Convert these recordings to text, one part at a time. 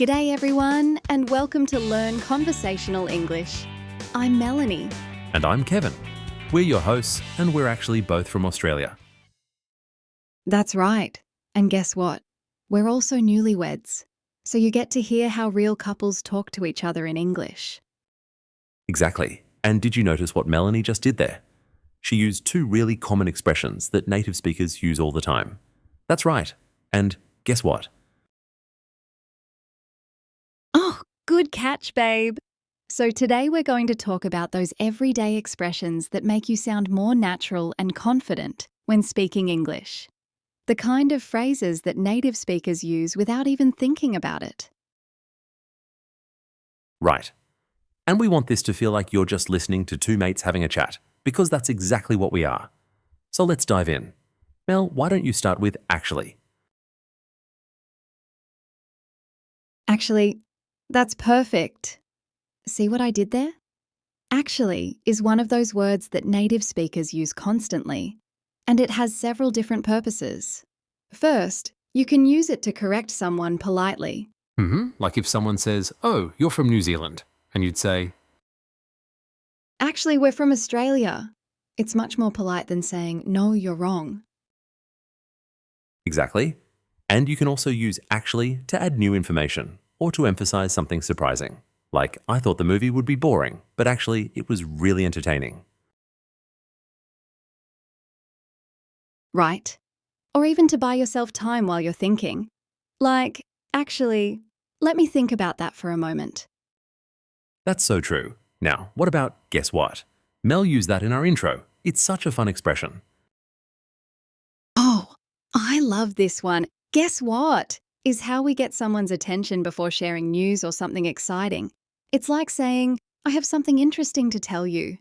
G'day everyone, and welcome to Learn Conversational English. I'm Melanie. And I'm Kevin. We're your hosts, and we're actually both from Australia. That's right. And guess what? We're also newlyweds. So you get to hear how real couples talk to each other in English. Exactly. And did you notice what Melanie just did there? She used two really common expressions that native speakers use all the time. That's right. And guess what? Oh, good catch, babe. So today we're going to talk about those everyday expressions that make you sound more natural and confident when speaking English. The kind of phrases that native speakers use without even thinking about it. Right. And we want this to feel like you're just listening to two mates having a chat, because that's exactly what we are. So let's dive in. Mel, why don't you start with actually? Actually, that's perfect. See what I did there? Actually is one of those words that native speakers use constantly, and it has several different purposes. First, you can use it to correct someone politely. Like if someone says, "Oh, you're from New Zealand," and you'd say, Actually, we're from Australia. It's much more polite than saying, no, you're wrong. exactly. And you can also use actually to add new information or to emphasize something surprising. Like, I thought the movie would be boring, but actually it was really entertaining. Right? Or even to buy yourself time while you're thinking. Like, actually, let me think about that for a moment. That's so true. Now, what about guess what? Mel used that in our intro. It's such a fun expression. Oh, I love this one. Guess what? Is how we get someone's attention before sharing news or something exciting. It's like saying, I have something interesting to tell you.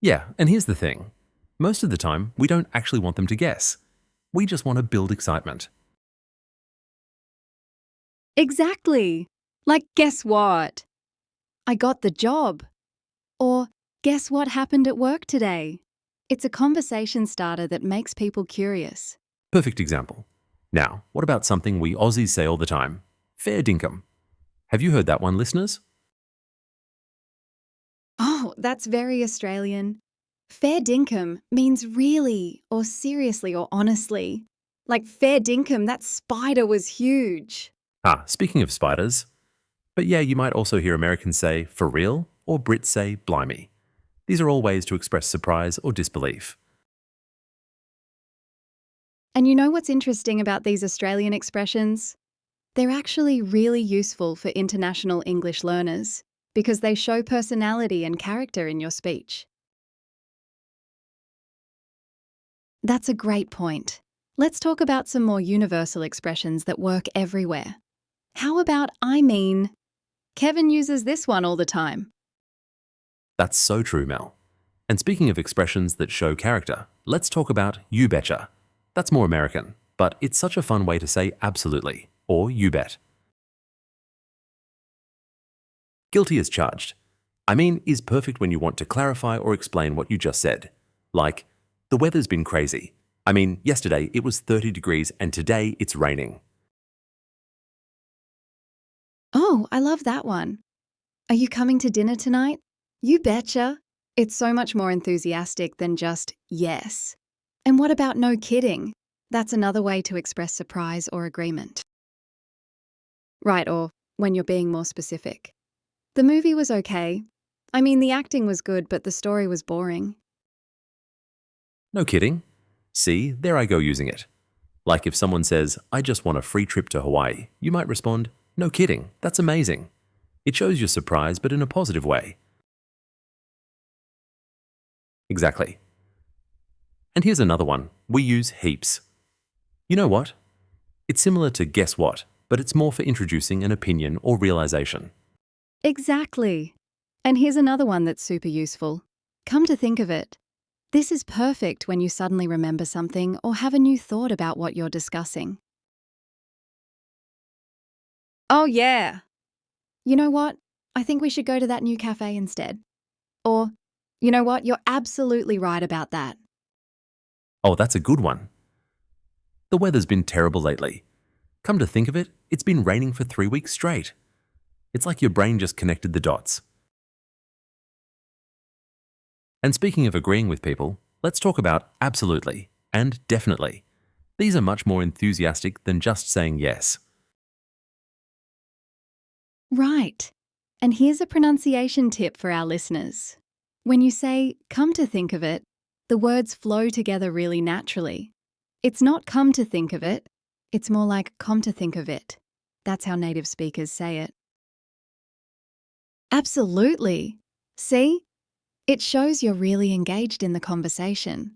Yeah, and here's the thing. Most of the time, we don't actually want them to guess. We just want to build excitement. Exactly. Like, guess what? I got the job. Or, guess what happened at work today? It's a conversation starter that makes people curious. Perfect example. Now, what about something we Aussies say all the time? Fair dinkum. Have you heard that one, listeners? Oh, that's very Australian. Fair dinkum means really, or seriously, or honestly. Like, fair dinkum, that spider was huge. Speaking of spiders. But yeah, you might also hear Americans say for real or Brits say blimey. These are all ways to express surprise or disbelief. And you know what's interesting about these Australian expressions? They're actually really useful for international English learners because they show personality and character in your speech. That's a great point. Let's talk about some more universal expressions that work everywhere. How about I mean? Kevin uses this one all the time. That's so true, Mel. And speaking of expressions that show character, let's talk about you betcha. That's more American, but it's such a fun way to say absolutely, or you bet. Guilty as charged. I mean is perfect when you want to clarify or explain what you just said. Like, the weather's been crazy. I mean, yesterday it was 30 degrees and today it's raining. Oh, I love that one. Are you coming to dinner tonight? You betcha. It's so much more enthusiastic than just yes. And what about no kidding? That's another way to express surprise or agreement. Right, or when you're being more specific. The movie was okay. I mean, the acting was good, but the story was boring. No kidding. See, there I go using it. Like if someone says, I just want a free trip to Hawaii, you might respond, no kidding, that's amazing. It shows you're surprised, but in a positive way. Exactly. And here's another one. We use heaps. You know what? It's similar to guess what, but it's more for introducing an opinion or realization. Exactly. And here's another one that's super useful. Come to think of it, this is perfect when you suddenly remember something or have a new thought about what you're discussing. Oh, yeah. You know what? I think we should go to that new cafe instead. Or, you know what? You're absolutely right about that. Oh, that's a good one. The weather's been terrible lately. Come to think of it, it's been raining for 3 weeks straight. It's like your brain just connected the dots. And speaking of agreeing with people, let's talk about absolutely and definitely. These are much more enthusiastic than just saying yes. Right. And here's a pronunciation tip for our listeners. When you say, come to think of it, the words flow together really naturally. It's not come to think of it, it's more like come to think of it. That's how native speakers say it. Absolutely. See? It shows you're really engaged in the conversation.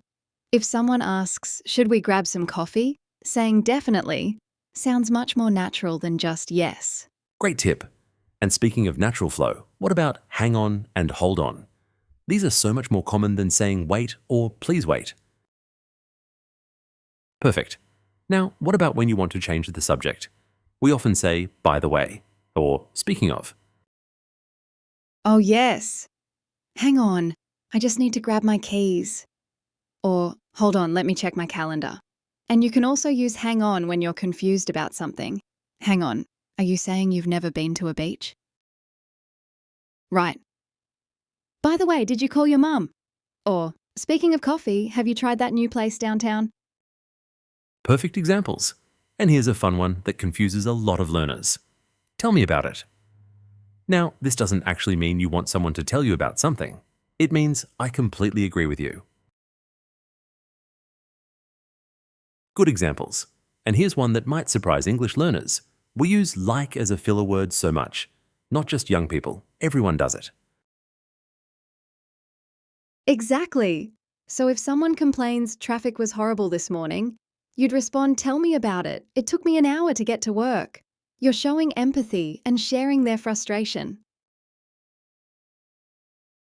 If someone asks, should we grab some coffee? Saying definitely sounds much more natural than just yes. Great tip. And speaking of natural flow, what about hang on and hold on? These are so much more common than saying wait or please wait. Perfect. Now, what about when you want to change the subject? We often say, by the way, or speaking of. Oh, yes. Hang on, I just need to grab my keys. Or, hold on, let me check my calendar. And you can also use hang on when you're confused about something. Hang on, are you saying you've never been to a beach? Right. By the way, did you call your mum? Or, speaking of coffee, have you tried that new place downtown? Perfect examples. And here's a fun one that confuses a lot of learners. Tell me about it. Now, this doesn't actually mean you want someone to tell you about something. It means I completely agree with you. Good examples. And here's one that might surprise English learners. We use like as a filler word so much. Not just young people, everyone does it. Exactly. So if someone complains traffic was horrible this morning, you'd respond, tell me about it. It took me an hour to get to work. You're showing empathy and sharing their frustration.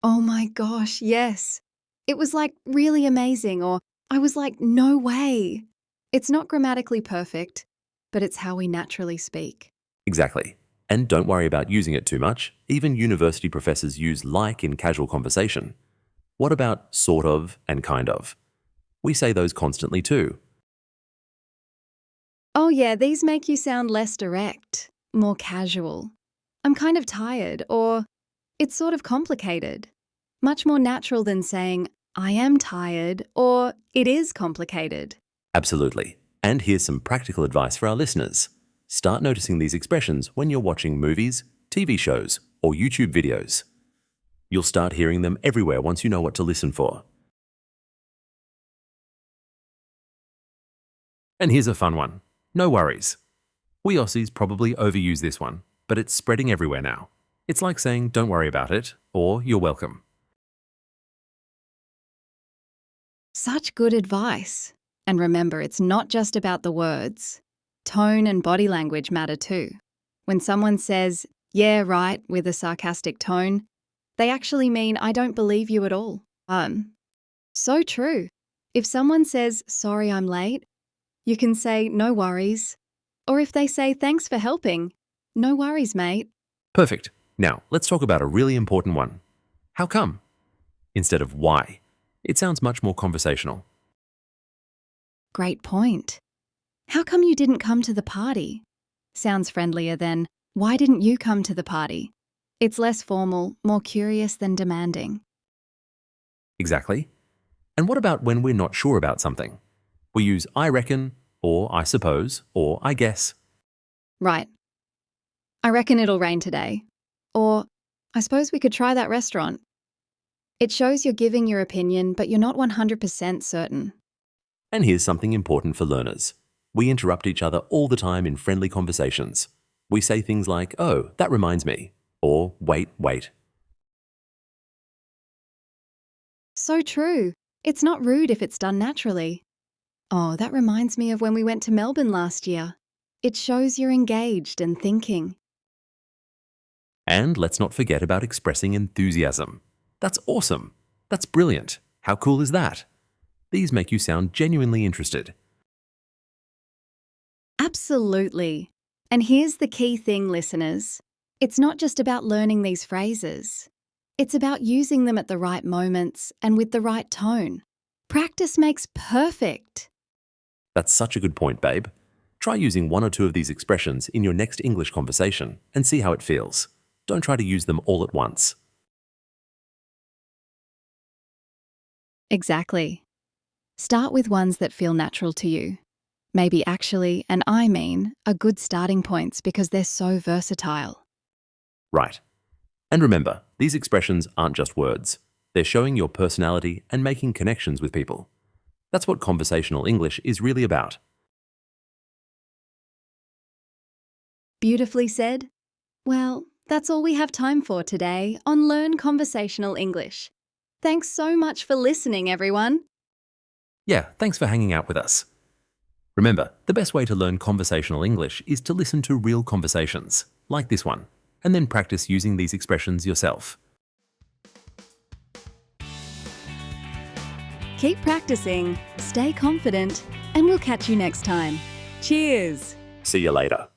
Oh my gosh, yes. It was like really amazing, or I was like, no way. It's not grammatically perfect, but it's how we naturally speak. Exactly. And don't worry about using it too much. Even university professors use like in casual conversation. What about sort of and kind of? We say those constantly too. Oh yeah, these make you sound less direct, more casual. I'm kind of tired, or it's sort of complicated. Much more natural than saying, I am tired, or it is complicated. Absolutely. And here's some practical advice for our listeners. Start noticing these expressions when you're watching movies, TV shows, or YouTube videos. You'll start hearing them everywhere once you know what to listen for. And here's a fun one. No worries. We Aussies probably overuse this one, but it's spreading everywhere now. It's like saying don't worry about it, or you're welcome. Such good advice. And remember, it's not just about the words. Tone and body language matter too. When someone says, yeah, right, with a sarcastic tone, they actually mean, I don't believe you at all. So true. If someone says, sorry, I'm late, you can say, no worries. Or if they say, thanks for helping, no worries, mate. Perfect. Now, let's talk about a really important one. How come? Instead of why. It sounds much more conversational. Great point. How come you didn't come to the party? Sounds friendlier than, why didn't you come to the party? It's less formal, more curious than demanding. Exactly. And what about when we're not sure about something? We use I reckon, or I suppose, or I guess. Right. I reckon it'll rain today. Or, I suppose we could try that restaurant. It shows you're giving your opinion, but you're not 100% certain. And here's something important for learners. We interrupt each other all the time in friendly conversations. We say things like, oh, that reminds me, or wait. So true. It's not rude if it's done naturally. Oh, that reminds me of when we went to Melbourne last year. It shows you're engaged and thinking. And let's not forget about expressing enthusiasm. That's awesome. That's brilliant. How cool is that? These make you sound genuinely interested. Absolutely. And here's the key thing, listeners. It's not just about learning these phrases. It's about using them at the right moments and with the right tone. Practice makes perfect. That's such a good point, babe. Try using one or two of these expressions in your next English conversation and see how it feels. Don't try to use them all at once. Exactly. Start with ones that feel natural to you. Maybe actually and I mean are good starting points because they're so versatile. Right. And remember, these expressions aren't just words. They're showing your personality and making connections with people. That's what conversational English is really about. Beautifully said. Well, that's all we have time for today on Learn Conversational English. Thanks so much for listening, everyone. Yeah, thanks for hanging out with us. Remember, the best way to learn conversational English is to listen to real conversations, like this one, and then practice using these expressions yourself. Keep practicing, stay confident, and we'll catch you next time. Cheers! See you later.